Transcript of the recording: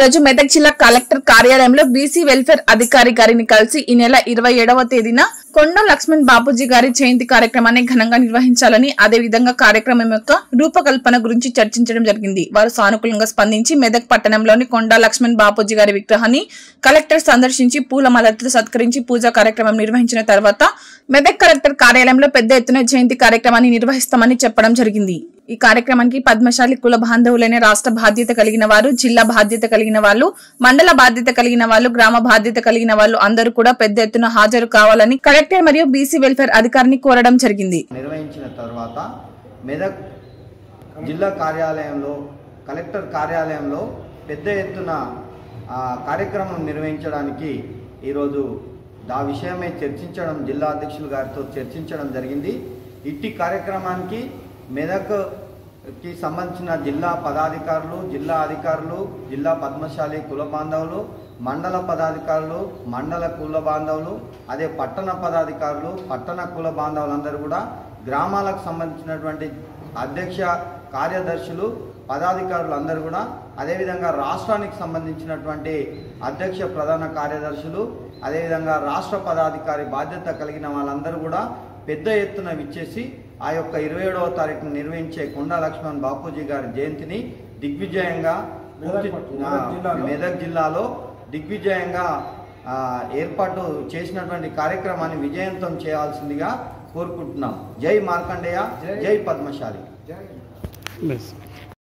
రోజు మెదక్ జిల్లా కలెక్టర్ కార్యాలయంలో బీసీ వెల్ఫేర్ అధికారి గారిని కలిసి ఈ నెల 27వ తేదీన కొండ లక్ష్మణ్ బాపూజీ గారి జయంతి కార్యక్రమాన్ని ఘనంగా నిర్వహించాలని, అదే విధంగా కార్యక్రమం యొక్క రూపకల్పన గురించి చర్చించడం జరిగింది. వారు సానుకూలంగా స్పందించి మెదక్ పట్టణంలోని కొండ లక్ష్మణ్ బాపూజీ గారి విగ్రహాన్ని కలెక్టర్ సందర్శించి పూలమాలతో సత్కరించి పూజా కార్యక్రమం నిర్వహించిన తర్వాత మెదక్ కలెక్టర్ కార్యాలయంలో పెద్ద ఎత్తున జయంతి కార్యక్రమాన్ని నిర్వహిస్తామని చెప్పడం జరిగింది. ఈ కార్యక్రమానికి పద్మశాలి కుల బాంధవులైన రాష్ట్ర బాధ్యత కలిగిన వారు, జిల్లా బాధ్యత కలిగిన వాళ్ళు, మండల బాధ్యత కలిగిన వాళ్ళు, గ్రామ బాధ్యత కలిగిన వాళ్ళు అందరూ కూడా పెద్ద ఎత్తున హాజరు కావాలని కలెక్టర్ మరియు బీసీ వెల్ఫేర్ అధికారిని కోరడం జరిగింది. నిర్వహించిన తర్వాత మెదక్ జిల్లా కార్యాలయంలో, కలెక్టర్ కార్యాలయంలో పెద్ద ఎత్తున కార్యక్రమం నిర్వహించడానికి ఈరోజు ఆ విషయమై చర్చించడం, జిల్లా అధ్యక్షులు గారితో చర్చించడం జరిగింది. ఇట్టి కార్యక్రమానికి మెదక్కి సంబంధించిన జిల్లా పదాధికారులు, జిల్లా అధికారులు, జిల్లా పద్మశాలి కుల బాంధవులు, మండల పదాధికారులు, మండల కుల బాంధవులు, అదే పట్టణ పదాధికారులు, పట్టణ కుల బాంధవులందరూ కూడా, గ్రామాలకు సంబంధించినటువంటి అధ్యక్ష కార్యదర్శులు, పదాధికారులు అందరూ కూడా, అదేవిధంగా రాష్ట్రానికి సంబంధించినటువంటి అధ్యక్ష ప్రధాన కార్యదర్శులు, అదేవిధంగా రాష్ట్ర పదాధికారి బాధ్యత కలిగిన వాళ్ళందరూ కూడా పెద్ద ఎత్తున విచ్చేసి ఆ యొక్క 27వ తారీఖున నిర్వహించే కొండా లక్ష్మణ్ బాపూజీ గారి జయంతిని దిగ్విజయంగా మెదక్ జిల్లాలో దిగ్విజయంగా ఏర్పాటు చేసినటువంటి కార్యక్రమాన్ని విజయవంతం చేయాల్సిందిగా కోరుకుంటున్నాం. జై మార్కండేయ, జై పద్మశాలి.